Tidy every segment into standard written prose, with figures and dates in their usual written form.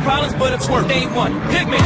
Problems, but it's worth day one. Hit me.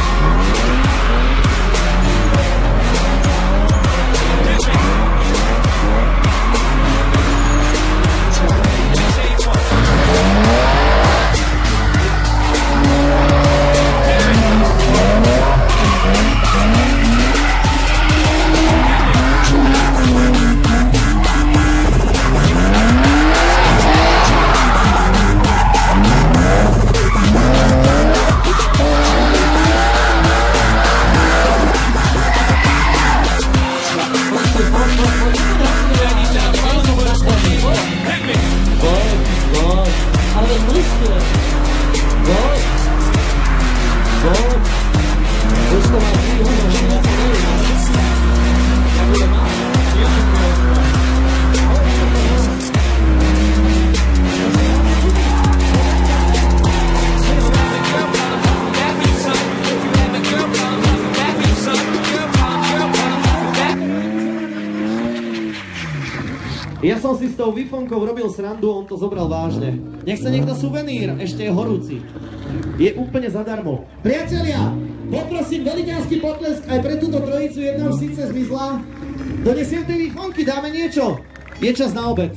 Ja som si s tou Wi-Fonkou robil srandu, on to zobral vážne. Nech sa niekto suvenír, ešte je horúci. Je úplne zadarmo. Priatelia, poprosím velikánsky potlesk aj pre túto trojicu, jedna už síce zmizla. Donesiem tej Wi-Fonky, dáme niečo. Je čas na obed.